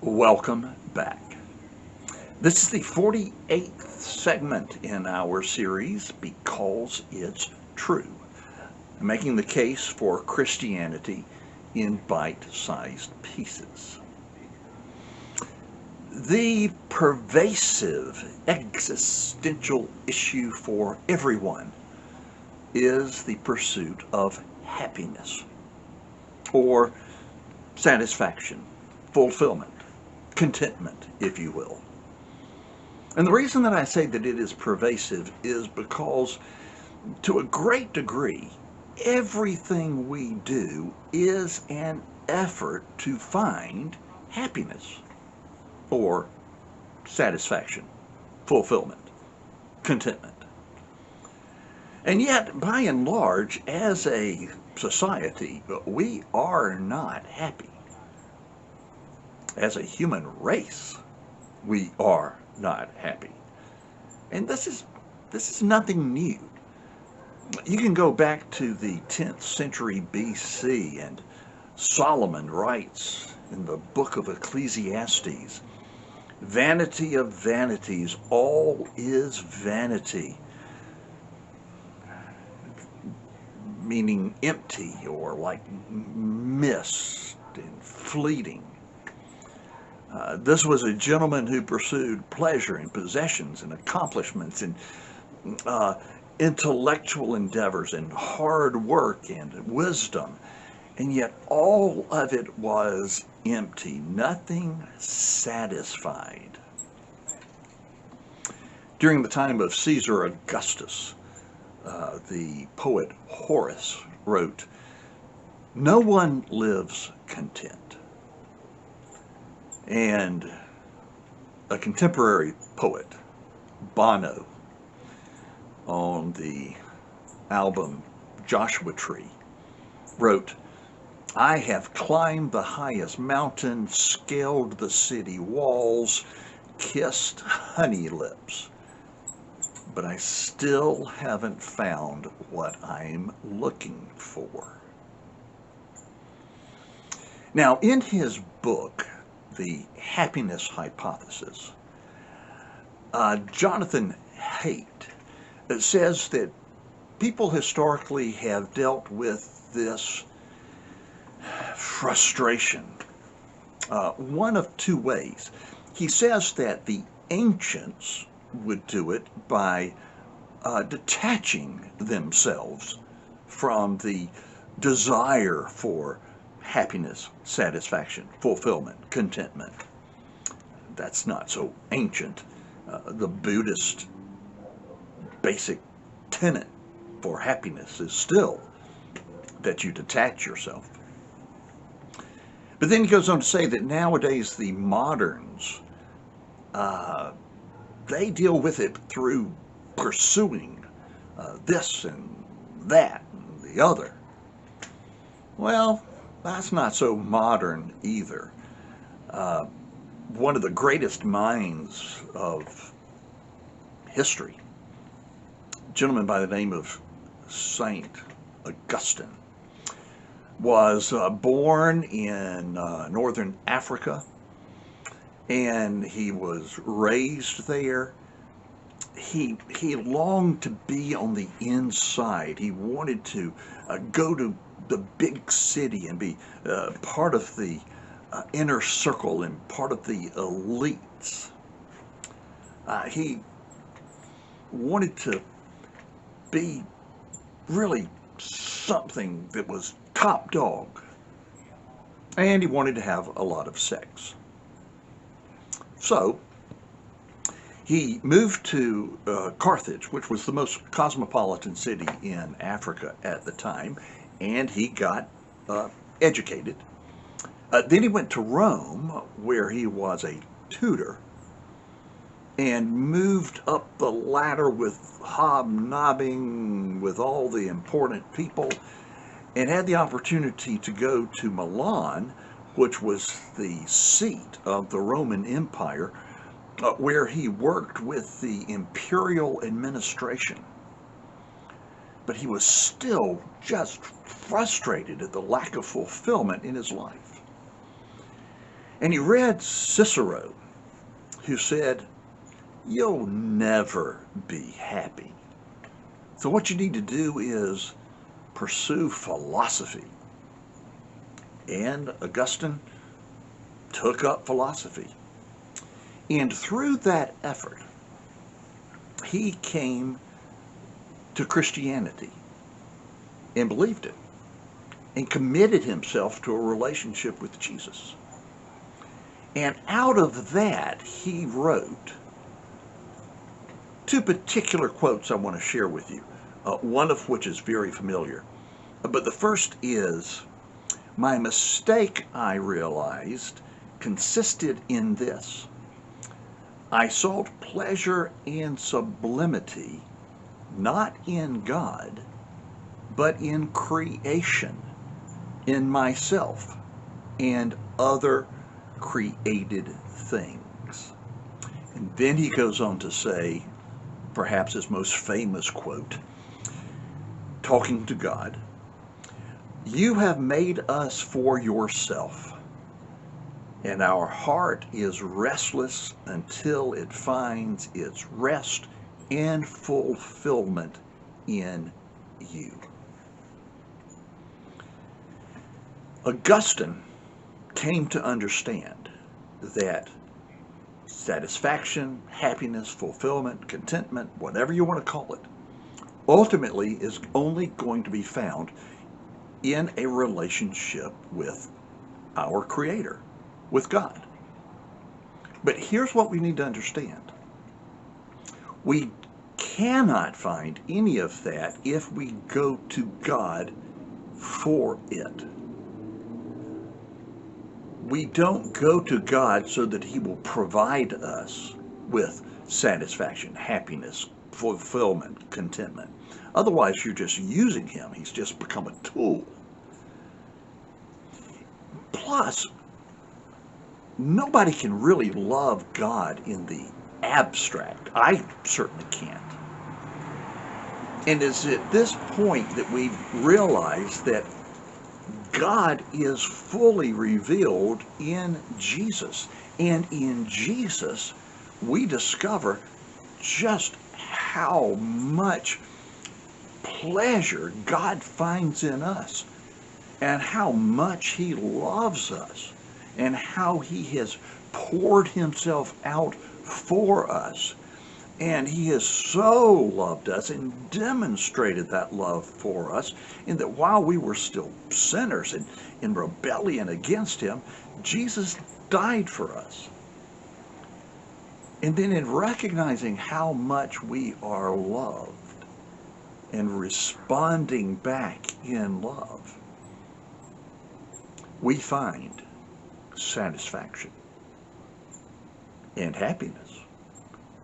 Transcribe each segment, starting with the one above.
Welcome back. This is the 48th segment in our series, Because It's True, making the case for Christianity in bite-sized pieces. The pervasive existential issue for everyone is the pursuit of happiness, or satisfaction, fulfillment, contentment, if you will. And the reason that I say that it is pervasive is because, to a great degree, everything we do is an effort to find happiness or satisfaction, fulfillment, contentment. And yet, by and large, as a society, we are not happy. As a human race, we are not happy. And this is nothing new. You can go back to the 10th century BC, and Solomon writes in the book of Ecclesiastes, "Vanity of vanities, all is vanity," meaning empty or like mist and fleeting. This was a gentleman who pursued pleasure and possessions and accomplishments and uh, intellectual endeavors and hard work and wisdom. And yet all of it was empty, nothing satisfied. During the time of Caesar Augustus, the poet Horace wrote, "No one lives content." And a contemporary poet, Bono, on the album Joshua Tree, wrote, "I have climbed the highest mountain, scaled the city walls, kissed honey lips, but I still haven't found what I'm looking for." Now, in his book, The Happiness Hypothesis, Jonathan Haidt says that people historically have dealt with this frustration one of two ways. He says that the ancients would do it by detaching themselves from the desire for happiness, satisfaction, fulfillment, contentment. That's not so ancient. The Buddhist basic tenet for happiness is still that you detach yourself. But then he goes on to say that nowadays the moderns, they deal with it through pursuing this and that and the other. Well, that's not so modern either. One of the greatest minds of history, a gentleman by the name of Saint Augustine, was born in northern Africa, and he was raised there. He longed to be on the inside. He wanted to go to the big city and be part of the inner circle and part of the elites. He wanted to be really something that was top dog, and he wanted to have a lot of sex. So he moved to Carthage, which was the most cosmopolitan city in Africa at the time, and he got educated. Then he went to Rome, where he was a tutor, and moved up the ladder with hobnobbing with all the important people, and had the opportunity to go to Milan, which was the seat of the Roman Empire, where he worked with the imperial administration. But he was still just frustrated at the lack of fulfillment in his life. And he read Cicero, who said, "You'll never be happy. So what you need to do is pursue philosophy." And Augustine took up philosophy. And through that effort, he came to Christianity and believed it and committed himself to a relationship with Jesus. And out of that, he wrote two particular quotes I want to share with you, one of which is very familiar. But the first is, "My mistake, I realized, consisted in this. I sought pleasure and sublimity not in God, but in creation, in myself and other created things." And then he goes on to say, perhaps his most famous quote, talking to God, "You have made us for yourself, and our heart is restless until it finds its rest and fulfillment in you." Augustine came to understand that satisfaction, happiness, fulfillment, contentment, whatever you want to call it, ultimately is only going to be found in a relationship with our Creator, with God. But here's what we need to understand. We cannot find any of that if we go to God for it. We don't go to God so that He will provide us with satisfaction, happiness, fulfillment, contentment. Otherwise, you're just using Him. He's just become a tool. Plus, nobody can really love God in the abstract. I certainly can't. And it's at this point that we realize that God is fully revealed in Jesus. And in Jesus, we discover just how much pleasure God finds in us, and how much He loves us, and how He has poured Himself out for us. And He has so loved us and demonstrated that love for us, in that while we were still sinners and in rebellion against Him, Jesus died for us. And then in recognizing how much we are loved and responding back in love, we find satisfaction and happiness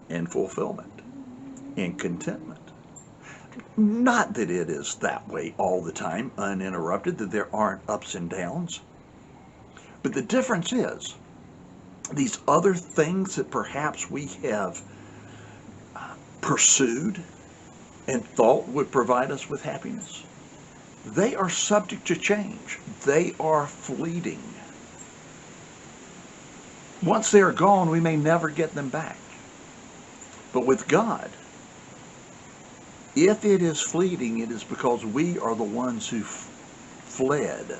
and fulfillment and contentment. Not that it is that way all the time, uninterrupted, that there aren't ups and downs. But the difference is, these other things that perhaps we have pursued and thought would provide us with happiness, they are subject to change. They are fleeting. Once they are gone, we may never get them back. But with God, if it is fleeting, it is because we are the ones who fleeted.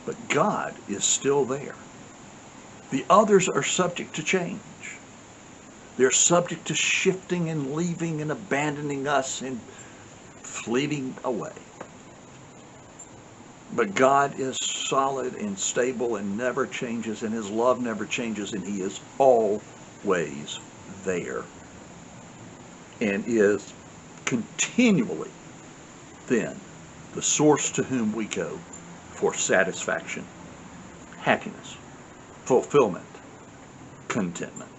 But God is still there. The others are subject to change. They're subject to shifting and leaving and abandoning us and fleeting away. But God is solid and stable and never changes, and His love never changes, and He is always there and is continually then the source to whom we go for satisfaction, happiness, fulfillment, contentment.